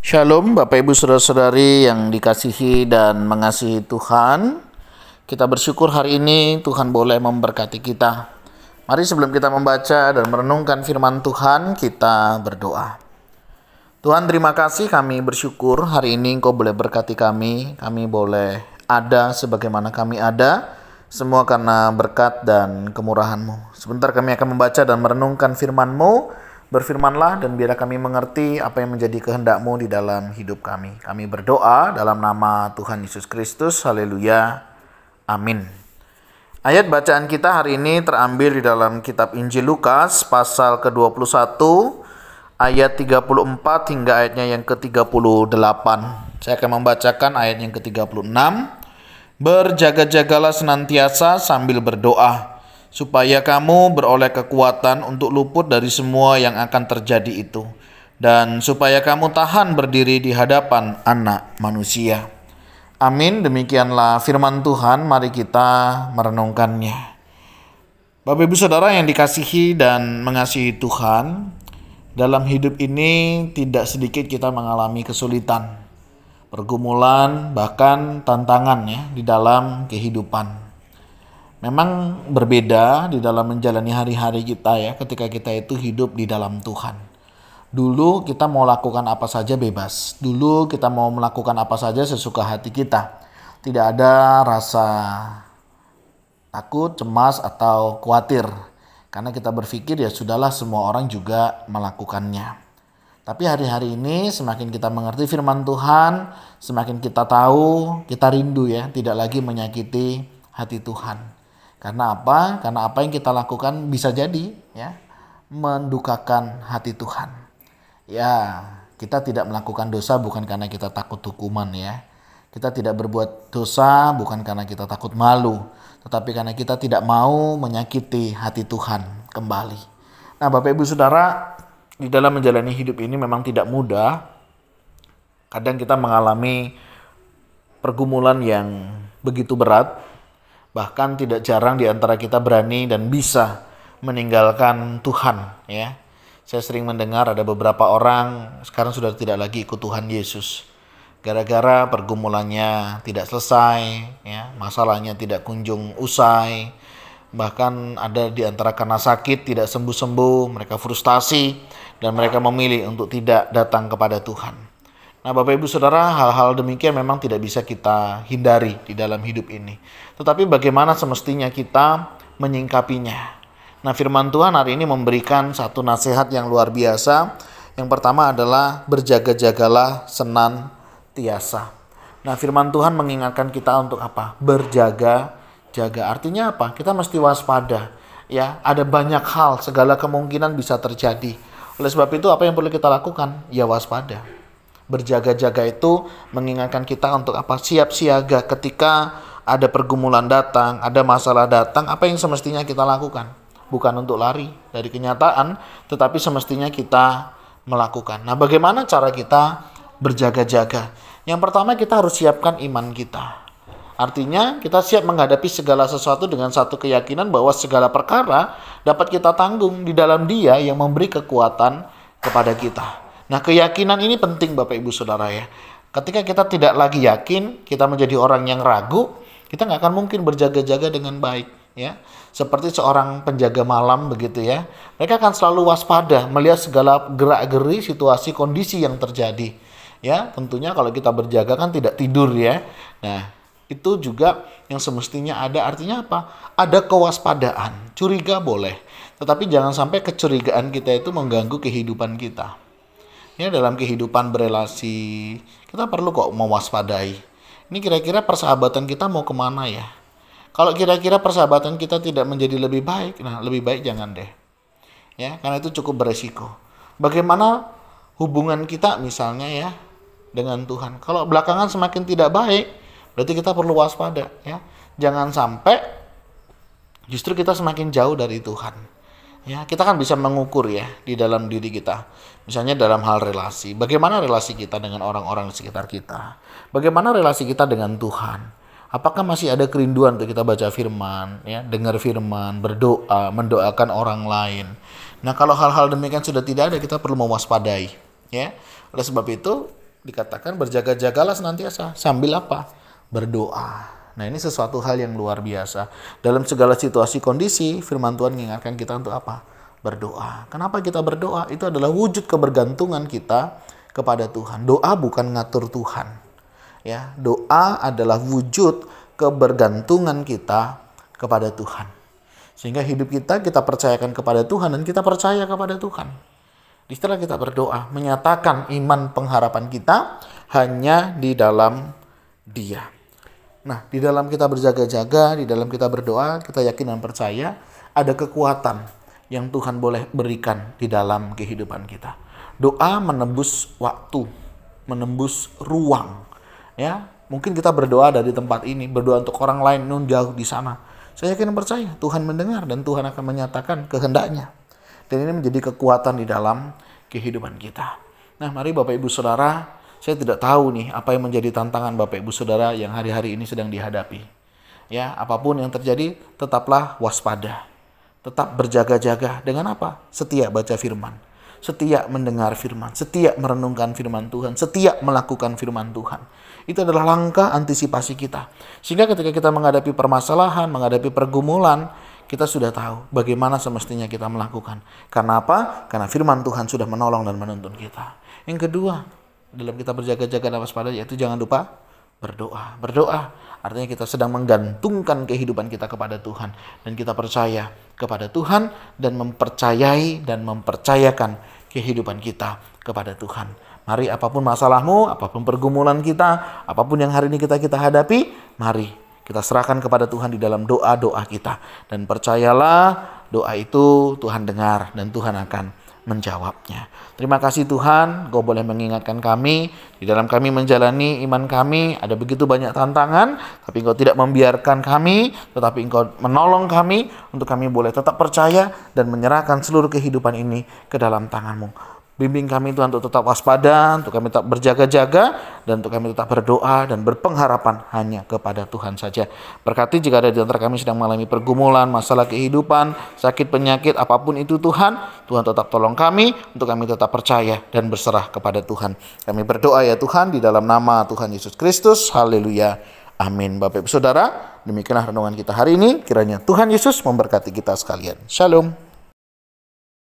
Shalom Bapak Ibu Saudara-saudari yang dikasihi dan mengasihi Tuhan. Kita bersyukur hari ini Tuhan boleh memberkati kita. Mari sebelum kita membaca dan merenungkan firman Tuhan, kita berdoa. Tuhan, terima kasih, kami bersyukur hari ini Engkau boleh berkati kami. Kami boleh ada sebagaimana kami ada, semua karena berkat dan kemurahan-Mu. Sebentar kami akan membaca dan merenungkan firman-Mu. Berfirmanlah dan biarlah kami mengerti apa yang menjadi kehendak-Mu di dalam hidup kami. Kami berdoa dalam nama Tuhan Yesus Kristus. Haleluya. Amin. Ayat bacaan kita hari ini terambil di dalam kitab Injil Lukas pasal ke-21 ayat 34 hingga ayatnya yang ke-38. Saya akan membacakan ayat yang ke-36. Berjaga-jagalah senantiasa sambil berdoa, supaya kamu beroleh kekuatan untuk luput dari semua yang akan terjadi itu, dan supaya kamu tahan berdiri di hadapan Anak Manusia. Amin. Demikianlah firman Tuhan. Mari kita merenungkannya. Bapak Ibu Saudara yang dikasihi dan mengasihi Tuhan, dalam hidup ini tidak sedikit kita mengalami kesulitan, pergumulan, bahkan tantangan di dalam kehidupan. Memang berbeda di dalam menjalani hari-hari kita ketika kita itu hidup di dalam Tuhan. Dulu kita mau lakukan apa saja bebas. Dulu kita mau melakukan apa saja sesuka hati kita. Tidak ada rasa takut, cemas, atau khawatir. Karena kita berpikir ya sudahlah, semua orang juga melakukannya. Tapi hari-hari ini semakin kita mengerti firman Tuhan, semakin kita tahu, kita rindu tidak lagi menyakiti hati Tuhan. Karena apa? Karena apa yang kita lakukan bisa jadi mendukakan hati Tuhan. Kita tidak melakukan dosa bukan karena kita takut hukuman Kita tidak berbuat dosa bukan karena kita takut malu, tetapi karena kita tidak mau menyakiti hati Tuhan kembali. Nah, Bapak Ibu Saudara, di dalam menjalani hidup ini memang tidak mudah. Kadang kita mengalami pergumulan yang begitu berat. Bahkan tidak jarang di antara kita berani dan bisa meninggalkan Tuhan Saya sering mendengar ada beberapa orang sekarang sudah tidak lagi ikut Tuhan Yesus. Gara-gara pergumulannya tidak selesai, masalahnya tidak kunjung usai. Bahkan ada di antara karena sakit tidak sembuh-sembuh, mereka frustasi dan mereka memilih untuk tidak datang kepada Tuhan. Nah, Bapak Ibu Saudara, hal-hal demikian memang tidak bisa kita hindari di dalam hidup ini. Tetapi bagaimana semestinya kita menyingkapinya? Nah, firman Tuhan hari ini memberikan satu nasihat yang luar biasa. Yang pertama adalah berjaga-jagalah senantiasa. Nah, firman Tuhan mengingatkan kita untuk apa? Berjaga-jaga. Artinya apa? Kita mesti waspada. Ada banyak hal, segala kemungkinan bisa terjadi. Oleh sebab itu, apa yang perlu kita lakukan? Waspada. Berjaga-jaga itu mengingatkan kita untuk apa? Siap siaga ketika ada pergumulan datang, ada masalah datang. Apa yang semestinya kita lakukan? Bukan untuk lari dari kenyataan, tetapi semestinya kita melakukan. Nah, bagaimana cara kita berjaga-jaga? Yang pertama, kita harus siapkan iman kita. Artinya kita siap menghadapi segala sesuatu dengan satu keyakinan bahwa segala perkara dapat kita tanggung di dalam Dia yang memberi kekuatan kepada kita. Nah, keyakinan ini penting Bapak Ibu Saudara Ketika kita tidak lagi yakin, kita menjadi orang yang ragu, kita nggak akan mungkin berjaga-jaga dengan baik Seperti seorang penjaga malam begitu Mereka akan selalu waspada melihat segala gerak-geri situasi kondisi yang terjadi. Tentunya kalau kita berjaga kan tidak tidur Nah, itu juga yang semestinya ada. Artinya apa? Ada kewaspadaan. Curiga boleh, tetapi jangan sampai kecurigaan kita itu mengganggu kehidupan kita. Dalam kehidupan berelasi, kita perlu kok mewaspadai. Ini kira-kira persahabatan kita mau kemana Kalau kira-kira persahabatan kita tidak menjadi lebih baik, nah lebih baik jangan deh. Karena itu cukup beresiko. Bagaimana hubungan kita misalnya dengan Tuhan? Kalau belakangan semakin tidak baik, berarti kita perlu waspada Jangan sampai justru kita semakin jauh dari Tuhan. Kita kan bisa mengukur di dalam diri kita. Misalnya dalam hal relasi. Bagaimana relasi kita dengan orang-orang di sekitar kita? Bagaimana relasi kita dengan Tuhan? Apakah masih ada kerinduan untuk kita baca firman, dengar firman, berdoa, mendoakan orang lain? Nah, kalau hal-hal demikian sudah tidak ada, kita perlu mewaspadai. Oleh sebab itu, dikatakan berjaga-jagalah senantiasa. Sambil apa? Berdoa. Nah, ini sesuatu hal yang luar biasa. Dalam segala situasi kondisi, firman Tuhan mengingatkan kita untuk apa? Berdoa. Kenapa kita berdoa? Itu adalah wujud kebergantungan kita kepada Tuhan. Doa bukan ngatur Tuhan. Ya, doa adalah wujud kebergantungan kita kepada Tuhan. Sehingga hidup kita percayakan kepada Tuhan dan kita percaya kepada Tuhan. Istilah kita berdoa, menyatakan iman pengharapan kita hanya di dalam Dia. Nah, di dalam kita berjaga-jaga, di dalam kita berdoa, kita yakin dan percaya ada kekuatan yang Tuhan boleh berikan di dalam kehidupan kita. Doa menembus waktu, menembus ruang. Ya, mungkin kita berdoa dari tempat ini, berdoa untuk orang lain nun jauh di sana. Saya yakin dan percaya Tuhan mendengar dan Tuhan akan menyatakan kehendaknya. Dan ini menjadi kekuatan di dalam kehidupan kita. Nah, mari Bapak Ibu Saudara, saya tidak tahu nih apa yang menjadi tantangan Bapak Ibu Saudara yang hari-hari ini sedang dihadapi. Ya, apapun yang terjadi, tetaplah waspada. Tetap berjaga-jaga dengan apa? Setia baca firman. Setia mendengar firman, setia merenungkan firman Tuhan, setia melakukan firman Tuhan. Itu adalah langkah antisipasi kita. Sehingga ketika kita menghadapi permasalahan, menghadapi pergumulan, kita sudah tahu bagaimana semestinya kita melakukan. Karena apa? Karena firman Tuhan sudah menolong dan menuntun kita. Yang kedua, dalam kita berjaga-jaga dan waspada, yaitu jangan lupa berdoa. Berdoa artinya kita sedang menggantungkan kehidupan kita kepada Tuhan. Dan kita percaya kepada Tuhan dan mempercayai dan mempercayakan kehidupan kita kepada Tuhan. Mari apapun masalahmu, apapun pergumulan kita, apapun yang hari ini kita hadapi, mari kita serahkan kepada Tuhan di dalam doa-doa kita. Dan percayalah doa itu Tuhan dengar dan Tuhan akan menjawabnya. Terima kasih Tuhan, Engkau boleh mengingatkan kami, di dalam kami menjalani iman kami, ada begitu banyak tantangan, tapi Engkau tidak membiarkan kami, tetapi Engkau menolong kami, untuk kami boleh tetap percaya dan menyerahkan seluruh kehidupan ini ke dalam tangan-Mu. Bimbing kami Tuhan untuk tetap waspada, untuk kami tetap berjaga-jaga, dan untuk kami tetap berdoa dan berpengharapan hanya kepada Tuhan saja. Berkati jika ada di antara kami sedang mengalami pergumulan, masalah kehidupan, sakit, penyakit, apapun itu Tuhan, Tuhan tetap tolong kami, untuk kami tetap percaya dan berserah kepada Tuhan. Kami berdoa ya Tuhan, di dalam nama Tuhan Yesus Kristus. Haleluya. Amin. Bapak Ibu Saudara, demikianlah renungan kita hari ini. Kiranya Tuhan Yesus memberkati kita sekalian. Shalom.